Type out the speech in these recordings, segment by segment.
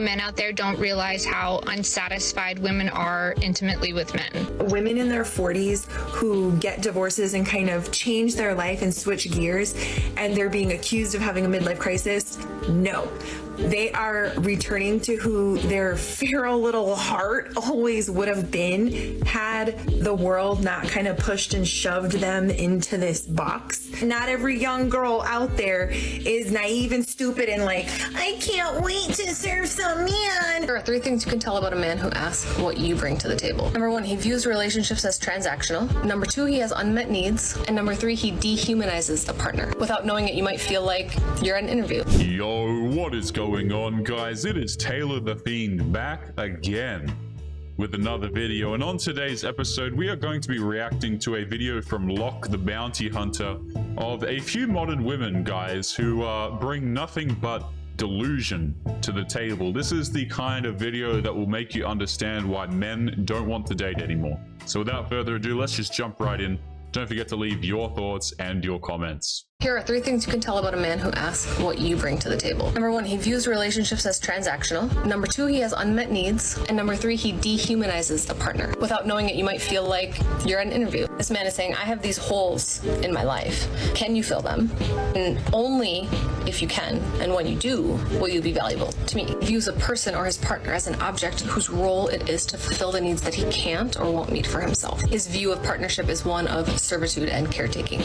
Men out there don't realize how unsatisfied women are intimately with men. Women in their 40s who get divorces and kind of change their life and switch gears, and they're being accused of having a midlife crisis, no. They are returning to who their feral little heart always would have been had the world not kind of pushed and shoved them into this box. Not every young girl out there is naive and stupid and like, I can't wait to serve some man. There are 3 things you can tell about a man who asks what you bring to the table. Number 1, he views relationships as transactional. Number 2, he has unmet needs. And number 3, he dehumanizes a partner. Without knowing it, you might feel like you're at an interview. Yo, what is going on, guys? It is Taylor the Fiend back again with another video, and on today's episode we are going to be reacting to a video from Locke the Bounty Hunter of a few modern women, guys, who bring nothing but delusion to the table. This is the kind of video that will make you understand why men don't want to date anymore. So without further ado, let's just jump right in. Don't forget to leave your thoughts and your comments. Here are 3 things you can tell about a man who asks what you bring to the table. Number 1, he views relationships as transactional. Number 2, he has unmet needs. And number 3, he dehumanizes a partner. Without knowing it, you might feel like you're at an interview. This man is saying, I have these holes in my life. Can you fill them? And only if you can, and when you do, will you be valuable to me. He views a person or his partner as an object whose role it is to fulfill the needs that he can't or won't meet for himself. His view of partnership is one of servitude and caretaking.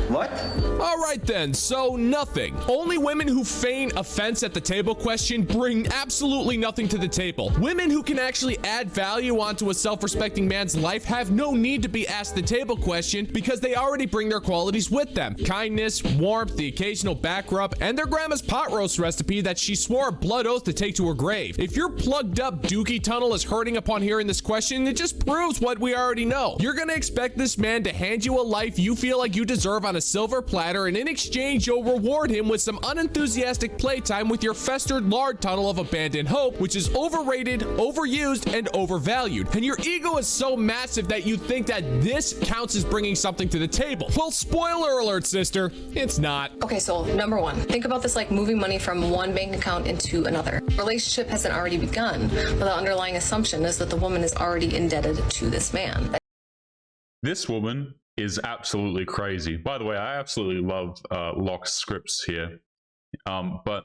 What? All right then, so nothing. Only women who feign offense at the table question bring absolutely nothing to the table. Women who can actually add value onto a self-respecting man's life have no need to be asked the table question because they already bring their qualities with them. Kindness, warmth, the occasional back rub, and their grandma's pot roast recipe that she swore a blood oath to take to her grave. If your plugged up dookie tunnel is hurting upon hearing this question, it just proves what we already know. You're gonna expect this man to hand you a life you feel like you deserve on a silver platter, and in exchange you'll reward him with some unenthusiastic playtime with your festered lard tunnel of abandoned hope, which is overrated, overused, and overvalued. And your ego is so massive that you think that this counts as bringing something to the table. Well, spoiler alert, sister, it's not. Okay, so number 1, think about this like moving money from one bank account into another. Relationship hasn't already begun, but the underlying assumption is that the woman is already indebted to this man. This woman is absolutely crazy. By the way, I absolutely love Locke's scripts here. But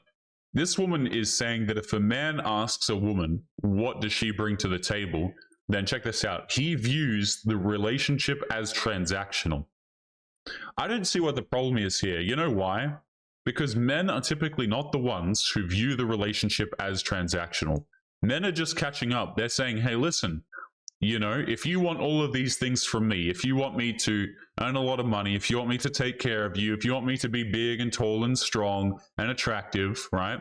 this woman is saying that if a man asks a woman, what does she bring to the table? Then check this out. He views the relationship as transactional. I don't see what the problem is here. You know why? Because men are typically not the ones who view the relationship as transactional. Men are just catching up. They're saying, hey, listen, you know, if you want all of these things from me, if you want me to earn a lot of money, if you want me to take care of you, if you want me to be big and tall and strong and attractive, right?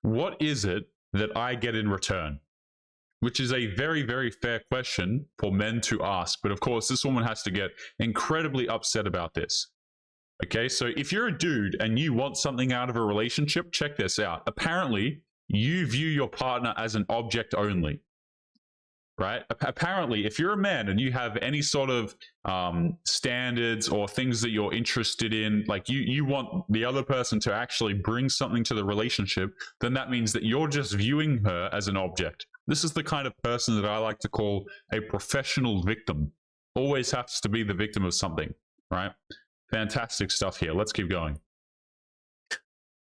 What is it that I get in return? Which is a very, very fair question for men to ask. But of course, this woman has to get incredibly upset about this. Okay, so if you're a dude and you want something out of a relationship, check this out. Apparently, you view your partner as an object only. Right? Apparently, if you're a man and you have any sort of standards or things that you're interested in, like you want the other person to actually bring something to the relationship, then that means that you're just viewing her as an object. This is the kind of person that I like to call a professional victim. Always has to be the victim of something, right? Fantastic stuff here. Let's keep going.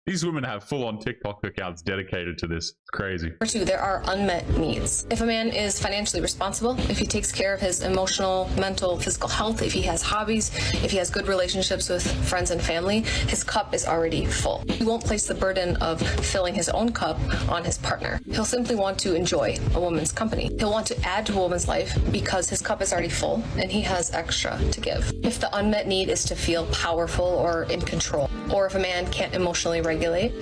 These women have full-on TikTok accounts dedicated to this. It's crazy. Number 2, there are unmet needs. If a man is financially responsible, if he takes care of his emotional, mental, physical health, if he has hobbies, if he has good relationships with friends and family, his cup is already full. He won't place the burden of filling his own cup on his partner. He'll simply want to enjoy a woman's company. He'll want to add to a woman's life because his cup is already full and he has extra to give. If the unmet need is to feel powerful or in control, or if a man can't emotionally regulate,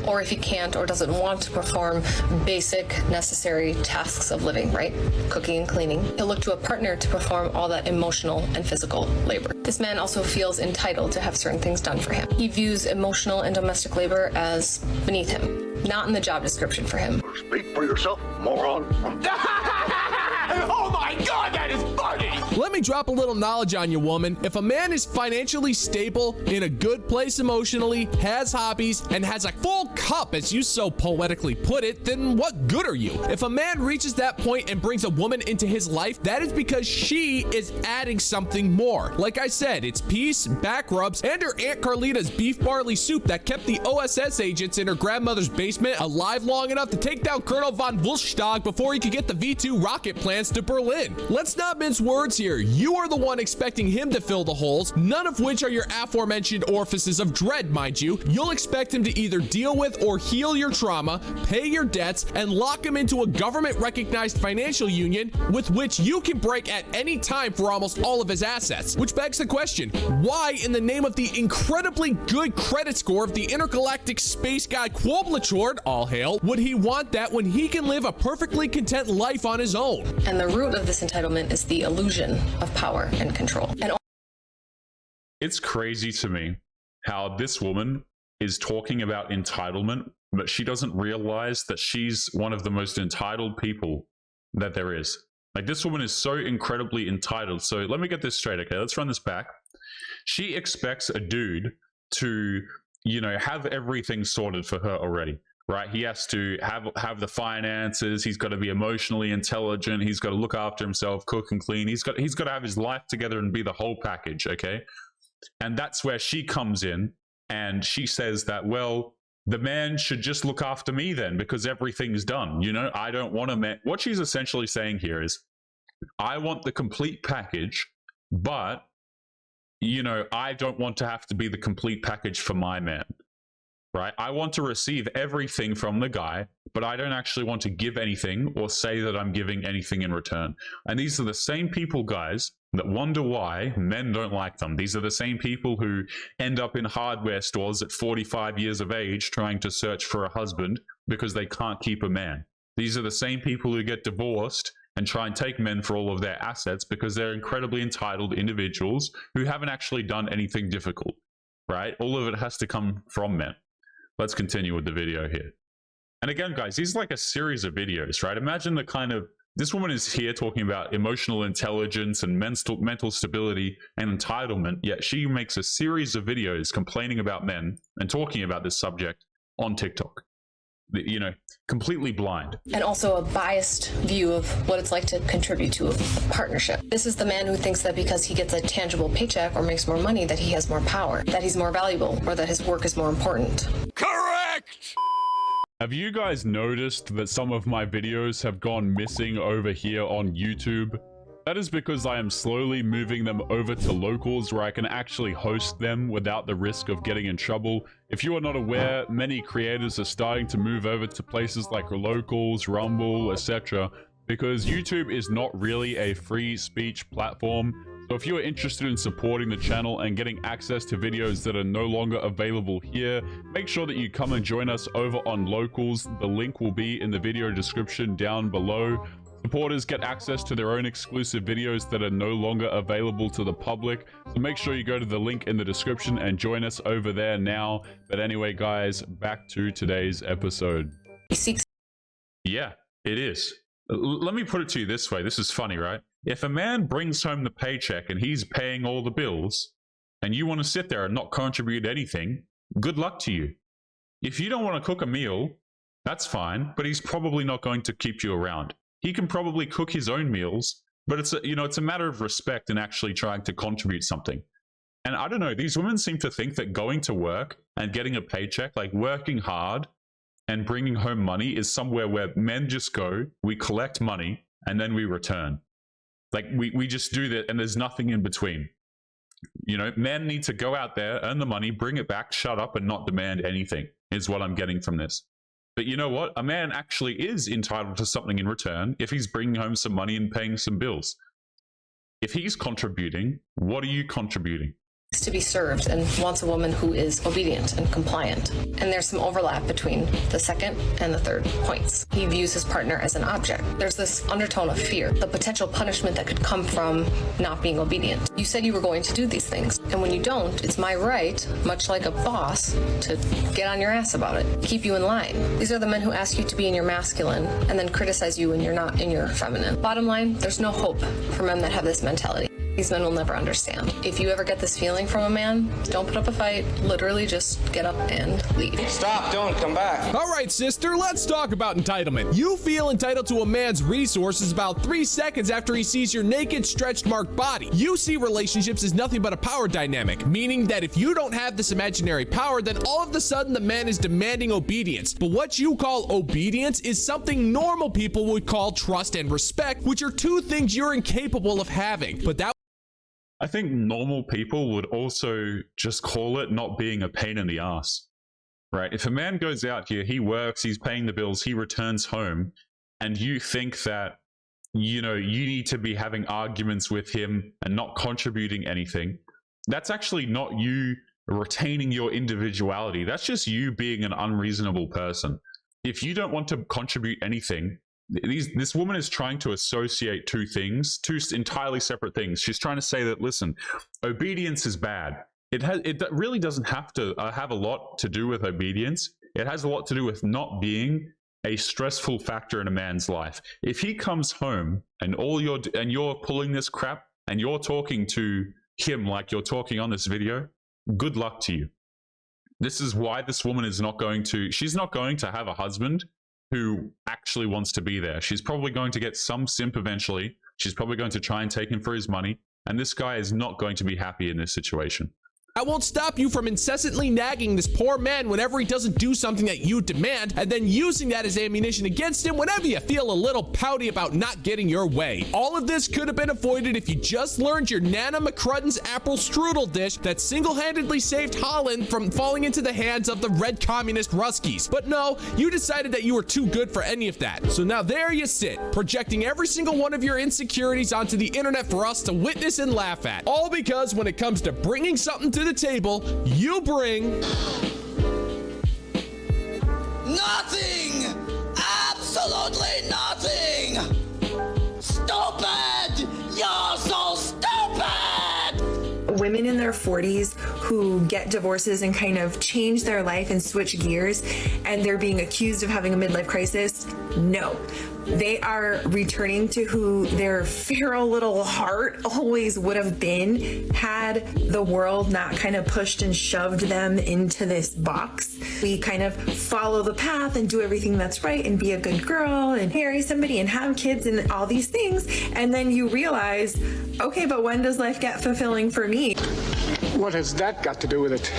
or if he can't or doesn't want to perform basic necessary tasks of living, right? Cooking and cleaning, he'll look to a partner to perform all that emotional and physical labor. This man also feels entitled to have certain things done for him. He views emotional and domestic labor as beneath him, not in the job description for him. Speak for yourself, moron. Oh my God, that is funny! Let me drop a little knowledge on you, woman. If a man is financially stable, in a good place emotionally, has hobbies, and has a full cup, as you so poetically put it, then what good are you? If a man reaches that point and brings a woman into his life, that is because she is adding something more. Like I said, it's peace, back rubs, and her Aunt Carlita's beef barley soup that kept the OSS agents in her grandmother's basement alive long enough to take down Colonel von Wulstag before he could get the V2 rocket plans to Berlin. Let's not mince words here. You are the one expecting him to fill the holes, none of which are your aforementioned orifices of dread, mind you. You'll expect him to either deal with or heal your trauma, pay your debts, and lock him into a government-recognized financial union with which you can break at any time for almost all of his assets. Which begs the question, why in the name of the incredibly good credit score of the intergalactic space god Quoblachord, all hail, would he want that when he can live a perfectly content life on his own? And the root of this entitlement is the illusion of power and control. And It's crazy to me how this woman is talking about entitlement, but she doesn't realize that she's one of the most entitled people that there is. Like, this woman is so incredibly entitled. So let me get this straight. Okay, let's run this back. She expects a dude to, you know, have everything sorted for her already, right? He has to have the finances. He's got to be emotionally intelligent. He's got to look after himself, cook and clean. He's got to have his life together and be the whole package, okay? And that's where she comes in and she says that, well, the man should just look after me then because everything's done. You know, I don't want a man. What she's essentially saying here is, I want the complete package, but, you know, I don't want to have to be the complete package for my man, right? I want to receive everything from the guy, but I don't actually want to give anything or say that I'm giving anything in return. And these are the same people, guys, that wonder why men don't like them. These are the same people who end up in hardware stores at 45 years of age trying to search for a husband because they can't keep a man. These are the same people who get divorced and try and take men for all of their assets because they're incredibly entitled individuals who haven't actually done anything difficult, right? All of it has to come from men. Let's continue with the video here. And again, guys, these are like a series of videos, right? Imagine the kind of, this woman is here talking about emotional intelligence and mental stability and entitlement, yet she makes a series of videos complaining about men and talking about this subject on TikTok. You know, completely blind. And also a biased view of what it's like to contribute to a partnership. This is the man who thinks that because he gets a tangible paycheck or makes more money, that he has more power, that he's more valuable, or that his work is more important. Correct! Have you guys noticed that some of my videos have gone missing over here on YouTube? That is because I am slowly moving them over to locals where I can actually host them without the risk of getting in trouble. If you are not aware, many creators are starting to move over to places like locals, Rumble, etc. because YouTube is not really a free speech platform. So if you are interested in supporting the channel and getting access to videos that are no longer available here, make sure that you come and join us over on locals. The link will be in the video description down below. Supporters get access to their own exclusive videos that are no longer available to the public. So make sure you go to the link in the description and join us over there now. But anyway, guys, back to today's episode. Yeah, it is. Let me put it to you this way. This is funny, right? If a man brings home the paycheck and he's paying all the bills and you want to sit there and not contribute anything, good luck to you. If you don't want to cook a meal, that's fine, but he's probably not going to keep you around. He can probably cook his own meals, but it's a matter of respect and actually trying to contribute something. And I don't know, these women seem to think that going to work and getting a paycheck, like working hard and bringing home money, is somewhere where men just go, we collect money, and then we return. Like we just do that, and there's nothing in between. You know, men need to go out there, earn the money, bring it back, shut up, and not demand anything, is what I'm getting from this. But you know what? A man actually is entitled to something in return if he's bringing home some money and paying some bills. If he's contributing, what are you contributing? to be served and wants a woman who is obedient and compliant. And there's some overlap between the second and the third points. He views his partner as an object. There's this undertone of fear, the potential punishment that could come from not being obedient. You said you were going to do these things, and when you don't, it's my right, much like a boss, to get on your ass about it, keep you in line. These are the men who ask you to be in your masculine and then criticize you when you're not in your feminine. Bottom line, there's no hope for men that have this mentality. These men will never understand. If you ever get this feeling from a man, don't put up a fight. Literally just get up and leave. Stop, don't come back. All right, sister, let's talk about entitlement. You feel entitled to a man's resources about 3 seconds after he sees your naked, stretched marked body. You see relationships as nothing but a power dynamic, meaning that if you don't have this imaginary power, then all of a sudden the man is demanding obedience. But what you call obedience is something normal people would call trust and respect, which are two things you're incapable of having. But that I think normal people would also just call it not being a pain in the ass, right? If a man goes out here, he works, he's paying the bills, he returns home, and you think that, you know, you need to be having arguments with him and not contributing anything, that's actually not you retaining your individuality. That's just you being an unreasonable person. If you don't want to contribute anything, this woman is trying to associate two things, two entirely separate things. She's trying to say that, listen, obedience is bad. It really doesn't have to have a lot to do with obedience. It has a lot to do with not being a stressful factor in a man's life. If he comes home and you're pulling this crap and you're talking to him like you're talking on this video, good luck to you. This is why this woman is she's not going to have a husband who actually wants to be there. She's probably going to get some simp eventually. She's probably going to try and take him for his money. And this guy is not going to be happy in this situation. I won't stop you from incessantly nagging this poor man whenever he doesn't do something that you demand, and then using that as ammunition against him whenever you feel a little pouty about not getting your way. All of this could have been avoided if you just learned your Nana McCrudden's apple strudel dish that single-handedly saved Holland from falling into the hands of the red communist Ruskies. But no, you decided that you were too good for any of that. So now there you sit, projecting every single one of your insecurities onto the internet for us to witness and laugh at. All because when it comes to bringing something to the table, you bring Nothing! Absolutely nothing! Stupid! You're so stupid! Women in their 40s who get divorces and kind of change their life and switch gears, and they're being accused of having a midlife crisis, no. They are returning to who their feral little heart always would have been had the world not kind of pushed and shoved them into this box. We kind of follow the path and do everything that's right and be a good girl and marry somebody and have kids and all these things. And then you realize, okay, but when does life get fulfilling for me? What has that got to do with it?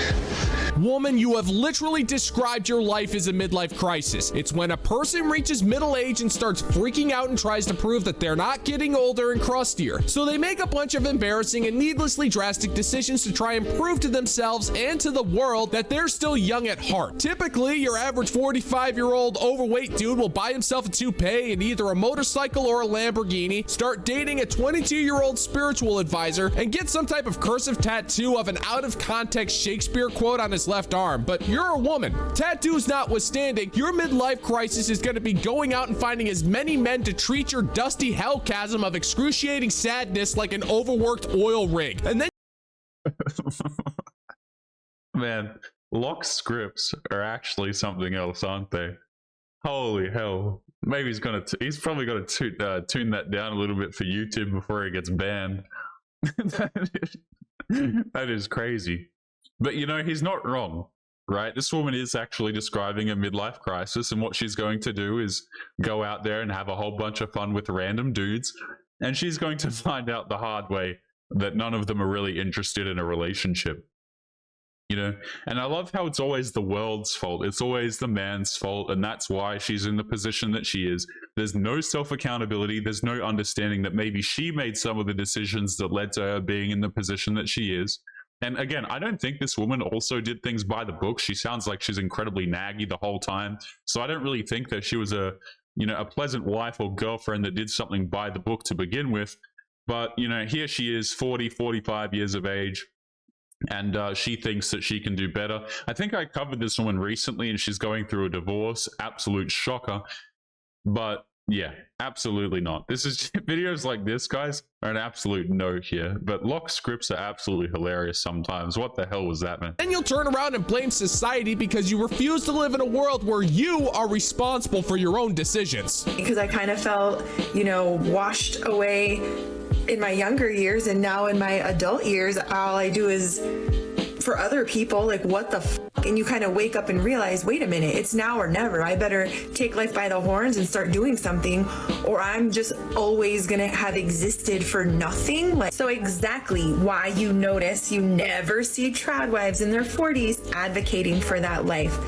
Woman, you have literally described your life as a midlife crisis. It's when a person reaches middle age and starts freaking out and tries to prove that they're not getting older and crustier. So they make a bunch of embarrassing and needlessly drastic decisions to try and prove to themselves and to the world that they're still young at heart. Typically, your average 45-year-old overweight dude will buy himself a toupee and either a motorcycle or a Lamborghini, start dating a 22-year-old spiritual advisor, and get some type of cursive tattoo of an out-of-context Shakespeare quote on his left arm. But you're a woman. Tattoos notwithstanding, your midlife crisis is going to be going out and finding as many men to treat your dusty hell chasm of excruciating sadness like an overworked oil rig. And then Man, lock scripts are actually something else, aren't they? Holy hell. Maybe he's probably gonna tune that down a little bit for YouTube before he gets banned. That is crazy. But you know, he's not wrong, right? This woman is actually describing a midlife crisis, and what she's going to do is go out there and have a whole bunch of fun with random dudes, and she's going to find out the hard way that none of them are really interested in a relationship. You know, and I love how it's always the world's fault. It's always the man's fault, and that's why she's in the position that she is. There's no self-accountability. There's no understanding that maybe she made some of the decisions that led to her being in the position that she is. And again, I don't think this woman also did things by the book. She sounds like she's incredibly naggy the whole time. So I don't really think that she was a pleasant wife or girlfriend that did something by the book to begin with. But, you know, here she is, 40, 45 years of age. and she thinks that she can do better. I think I covered this woman recently, and she's going through a divorce. Absolute shocker. But yeah, absolutely not. This is videos like this, guys, are an absolute no here. But Locke's scripts are absolutely hilarious sometimes. What the hell was that, man? Then you'll turn around and blame society because you refuse to live in a world where you are responsible for your own decisions. Because I kind of felt, you know, washed away in my younger years, and now in my adult years, all I do is for other people, like, what the f? And you kind of wake up and realize, wait a minute, it's now or never. I better take life by the horns and start doing something, or I'm just always gonna have existed for nothing. Like, so exactly why you notice you never see tradwives in their 40s advocating for that life.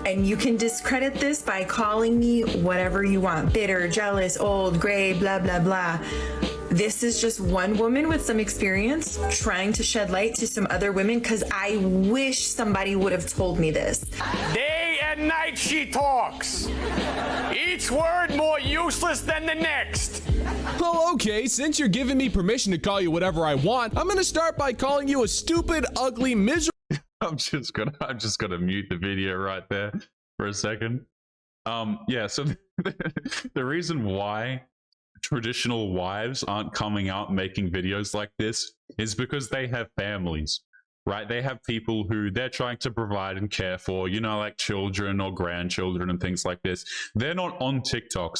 And you can discredit this by calling me whatever you want, bitter, jealous, old, gray, blah, blah, blah. This is just one woman with some experience trying to shed light to some other women, because I wish somebody would have told me this. Day and night she talks. Each word more useless than the next. Well, okay, since you're giving me permission to call you whatever I want, I'm gonna start by calling you a stupid, ugly, miserable. I'm just gonna mute the video right there for a second. Yeah, so the reason why traditional wives aren't coming out making videos like this is because they have families, right? They have people who they're trying to provide and care for, you know, like children or grandchildren and things like this. They're not on TikTok,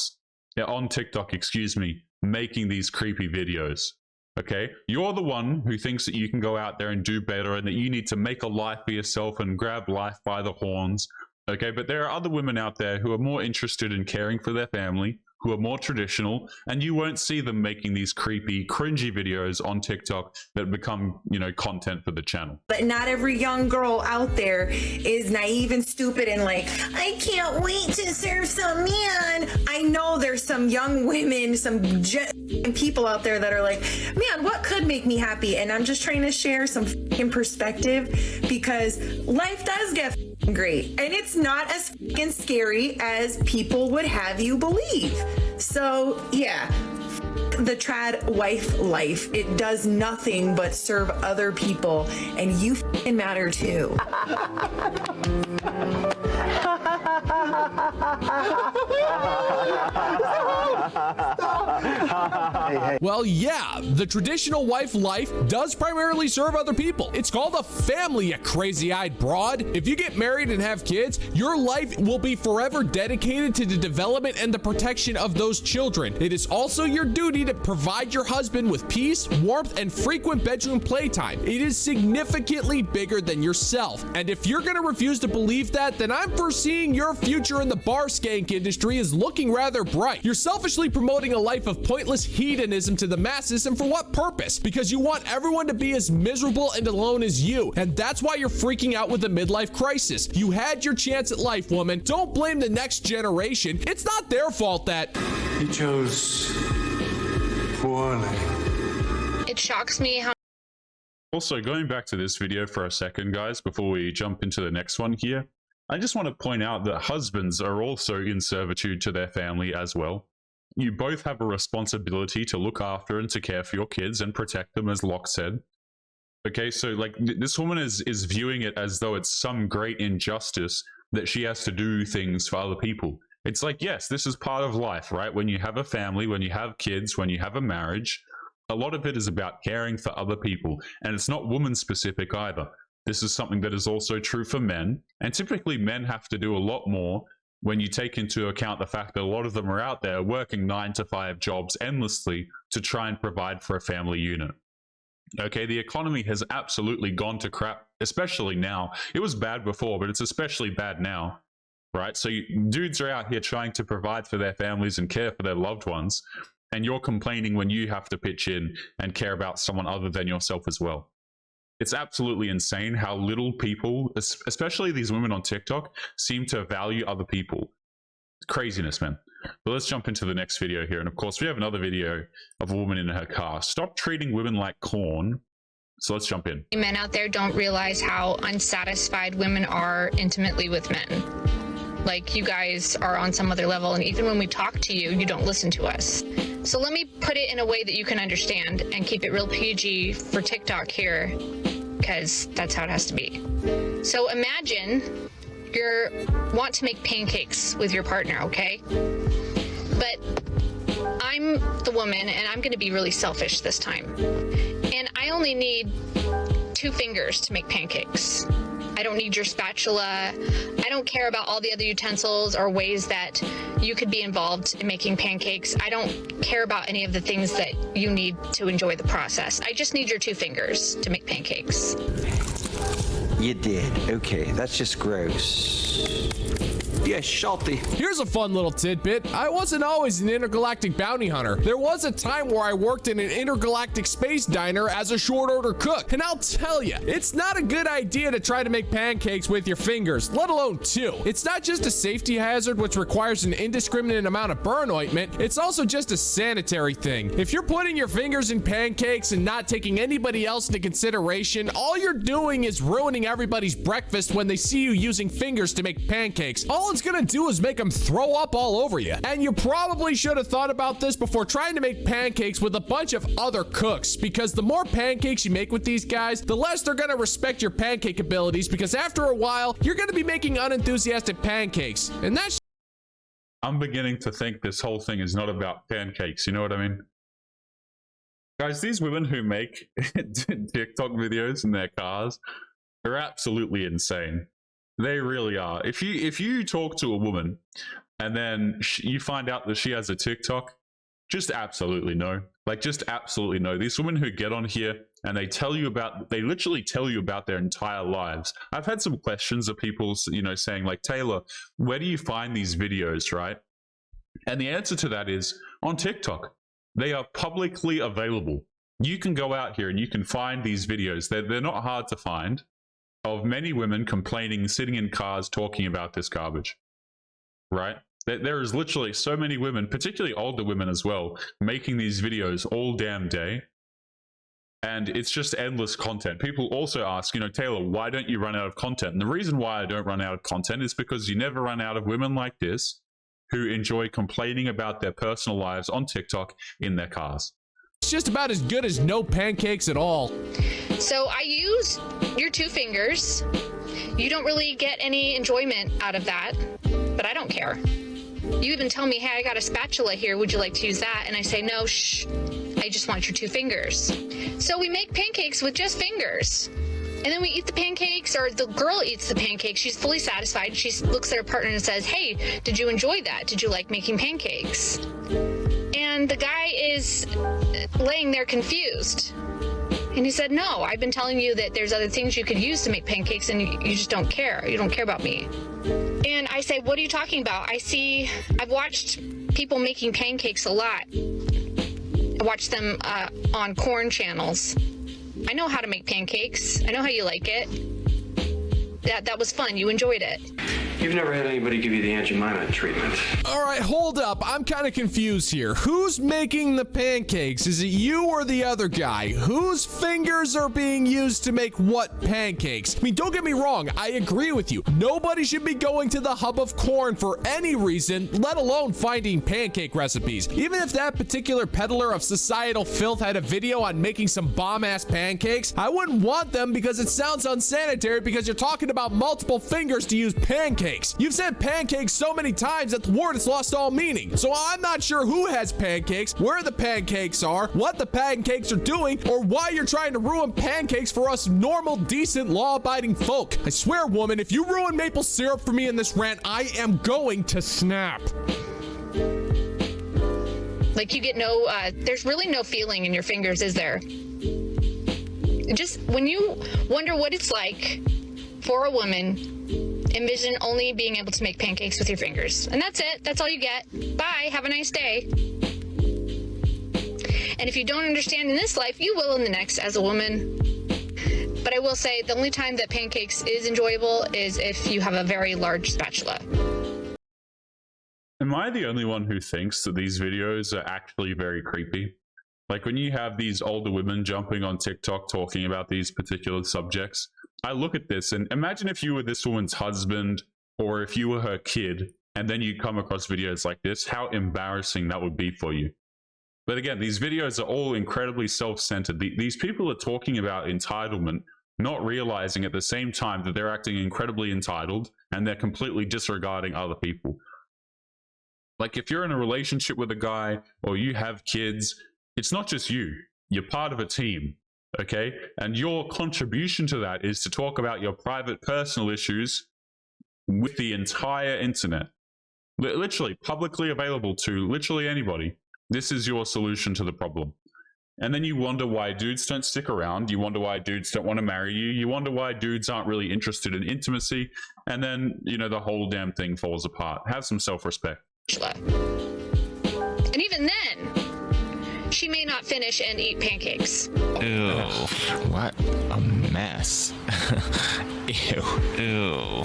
excuse me, making these creepy videos. Okay, you're the one who thinks that you can go out there and do better and that you need to make a life for yourself and grab life by the horns. Okay, but there are other women out there who are more interested in caring for their family, who are more traditional, and you won't see them making these creepy, cringy videos on TikTok that become, you know, content for the channel. But not every young girl out there is naive and stupid and like, I can't wait to serve some man. I know there's some young women, some people out there that are like, man, what could make me happy? And I'm just trying to share some perspective, because life does get great, and it's not as scary as people would have you believe. So yeah, the trad wife life, it does nothing but serve other people, and you matter too. Well, yeah, the traditional wife life does primarily serve other people. It's called a family, you crazy-eyed broad. If you get married and have kids, your life will be forever dedicated to the development and the protection of those children. It is also your duty to provide your husband with peace, warmth, and frequent bedroom playtime. It is significantly bigger than yourself. And if you're gonna refuse to believe that, then I'm foreseeing your future in the bar skank industry is looking rather bright. You're selfishly promoting a life of pointless hedonism to the masses, and for what purpose? Because you want everyone to be as miserable and alone as you, and that's why you're freaking out with the midlife crisis. You had your chance at life, woman. Don't blame the next generation. It's not their fault that He chose poorly. It shocks me how Also, going back to this video for a second, guys, before we jump into the next one here, I just want to point out that husbands are also in servitude to their family as well. You both have a responsibility to look after and to care for your kids and protect them, as Locke said. Okay, so like this woman is viewing it as though it's some great injustice that she has to do things for other people. It's like, yes, this is part of life, right? When you have a family, when you have kids, when you have a marriage, a lot of it is about caring for other people. And it's not woman specific either. This is something that is also true for men. And typically men have to do a lot more when you take into account the fact that a lot of them are out there working 9-to-5 jobs endlessly to try and provide for a family unit. Okay, the economy has absolutely gone to crap, especially now. It was bad before, but it's especially bad now, right? So dudes are out here trying to provide for their families and care for their loved ones, and you're complaining when you have to pitch in and care about someone other than yourself as well. It's absolutely insane how little people, especially these women on TikTok, seem to value other people. Craziness, man. But let's jump into the next video here. And of course, we have another video of a woman in her car. Stop treating women like corn. So let's jump in. men out there don't realize how unsatisfied women are intimately with men. Like, you guys are on some other level, and even when we talk to you, you don't listen to us. So let me put it in a way that you can understand and keep it real PG for TikTok here. because that's how it has to be. So imagine you want to make pancakes with your partner, okay? But I'm the woman, and I'm going to be really selfish this time. And I only need 2 fingers to make pancakes. I don't need your spatula. I don't care about all the other utensils or ways that you could be involved in making pancakes. I don't care about any of the things that you need to enjoy the process. I just need your 2 fingers to make pancakes. You did. Okay, that's just gross. Yeah, salty. Here's a fun little tidbit. I wasn't always an intergalactic bounty hunter. There was a time where I worked in an intergalactic space diner as a short order cook. And I'll tell you, it's not a good idea to try to make pancakes with your fingers, let alone 2. It's not just a safety hazard, which requires an indiscriminate amount of burn ointment. It's also just a sanitary thing. If you're putting your fingers in pancakes and not taking anybody else into consideration, all you're doing is ruining everybody's breakfast when they see you using fingers to make pancakes. All it's gonna do is make them throw up all over you. And you probably should have thought about this before trying to make pancakes with a bunch of other cooks, because the more pancakes you make with these guys, the less they're gonna respect your pancake abilities, because after a while, you're gonna be making unenthusiastic pancakes. And that's... I'm beginning to think this whole thing is not about pancakes, you know what I mean? Guys, these women who make TikTok videos in their cars are absolutely insane. They really are. If you talk to a woman and then you find out that she has a TikTok, just absolutely no. Like, just absolutely no. These women who get on here and they literally tell you about their entire lives. I've had some questions of people, you know, saying like, Taylor, where do you find these videos, right? And the answer to that is on TikTok. They are publicly available. You can go out here and you can find these videos. They're not hard to find, of many women complaining, sitting in cars, talking about this garbage, right? There is literally so many women, particularly older women as well, making these videos all damn day. And it's just endless content. People also ask, you know, Taylor, why don't you run out of content? And the reason why I don't run out of content is because you never run out of women like this who enjoy complaining about their personal lives on TikTok in their cars. It's just about as good as no pancakes at all. So I use your 2 fingers. You don't really get any enjoyment out of that, but I don't care. You even tell me, hey, I got a spatula here. Would you like to use that? And I say, no, shh. I just want your 2 fingers. So we make pancakes with just fingers. And then we eat the pancakes, or the girl eats the pancakes. She's fully satisfied. She looks at her partner and says, hey, did you enjoy that? Did you like making pancakes? And the guy is laying there confused. And he said, no, I've been telling you that there's other things you could use to make pancakes, and you just don't care. You don't care about me. And I say, what are you talking about? I've watched people making pancakes a lot. I watch them on corn channels. I know how to make pancakes. I know how you like it. That was fun. You enjoyed it. You've never had anybody give you the Aunt Jemima treatment. All right, hold up. I'm kind of confused here. Who's making the pancakes? Is it you or the other guy? Whose fingers are being used to make what pancakes? I mean, don't get me wrong. I agree with you. Nobody should be going to the hub of corn for any reason, let alone finding pancake recipes. Even if that particular peddler of societal filth had a video on making some bomb-ass pancakes, I wouldn't want them because it sounds unsanitary, because you're talking about multiple fingers to use pancakes. You've said pancakes so many times that the word has lost all meaning. So I'm not sure who has pancakes, where the pancakes are, what the pancakes are doing, or why you're trying to ruin pancakes for us normal, decent, law-abiding folk. I swear, woman, if you ruin maple syrup for me in this rant, I am going to snap. Like, you get no, there's really no feeling in your fingers, is there? Just when you wonder what it's like for a woman, envision only being able to make pancakes with your fingers. And that's it. That's all you get. Bye. Have a nice day. And if you don't understand in this life, you will in the next as a woman. But I will say the only time that pancakes is enjoyable is if you have a very large spatula. Am I the only one who thinks that these videos are actually very creepy? Like, when you have these older women jumping on TikTok talking about these particular subjects, I look at this and imagine if you were this woman's husband, or if you were her kid, and then you come across videos like this, how embarrassing that would be for you. But again, these videos are all incredibly self-centered. These people are talking about entitlement. not realizing at the same time that they're acting incredibly entitled and they're completely disregarding other people. Like, if you're in a relationship with a guy or you have kids, it's not just you. You're part of a team, okay? And your contribution to that is to talk about your private, personal issues with the entire internet. Literally, publicly available to literally anybody. This is your solution to the problem. And then you wonder why dudes don't stick around. You wonder why dudes don't want to marry you. You wonder why dudes aren't really interested in intimacy. And then, you know, the whole damn thing falls apart. Have some self-respect. And even then, she may not finish and eat pancakes. Ew, what a mess. Ew, ew,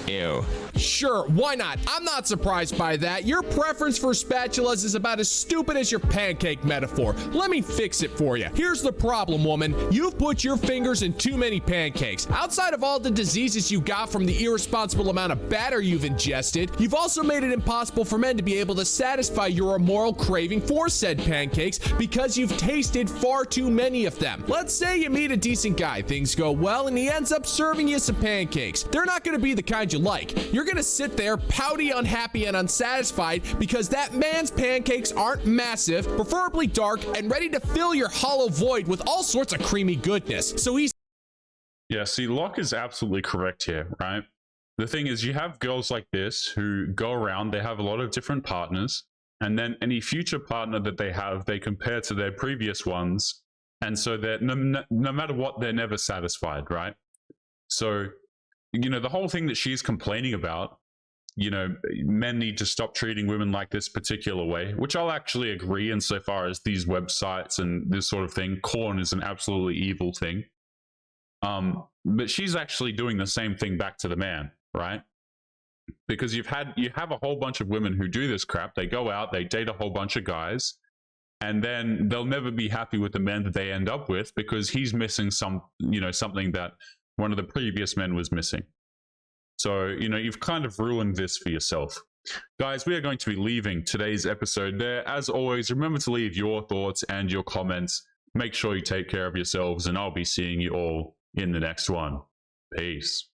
ew. Sure, why not? I'm not surprised by that. Your preference for spatulas is about as stupid as your pancake metaphor. Let me fix it for you. Here's the problem, woman. You've put your fingers in too many pancakes. Outside of all the diseases you got from the irresponsible amount of batter you've ingested, you've also made it impossible for men to be able to satisfy your immoral craving for said pancakes because you've tasted far too many of them. Let's say you meet a decent guy, things go well, and he ends up serving you some pancakes. They're not going to be the kind you like. You're going to sit there pouty, unhappy, and unsatisfied because that man's pancakes aren't massive, preferably dark, and ready to fill your hollow void with all sorts of creamy goodness. So he's... Yeah, see, Locke is absolutely correct here, right? The thing is, you have girls like this who go around, they have a lot of different partners, and then any future partner that they have, they compare to their previous ones, and so that no matter what, they're never satisfied, right? So, you know, the whole thing that she's complaining about, you know, men need to stop treating women like this particular way, which I'll actually agree insofar as these websites and this sort of thing. Corn is an absolutely evil thing. But she's actually doing the same thing back to the man, right? Because you have a whole bunch of women who do this crap. They go out, they date a whole bunch of guys, and then they'll never be happy with the man that they end up with because he's missing something that one of the previous men was missing. So, you know, you've kind of ruined this for yourself. Guys, we are going to be leaving today's episode there. As always, remember to leave your thoughts and your comments. Make sure you take care of yourselves, and I'll be seeing you all in the next one. Peace.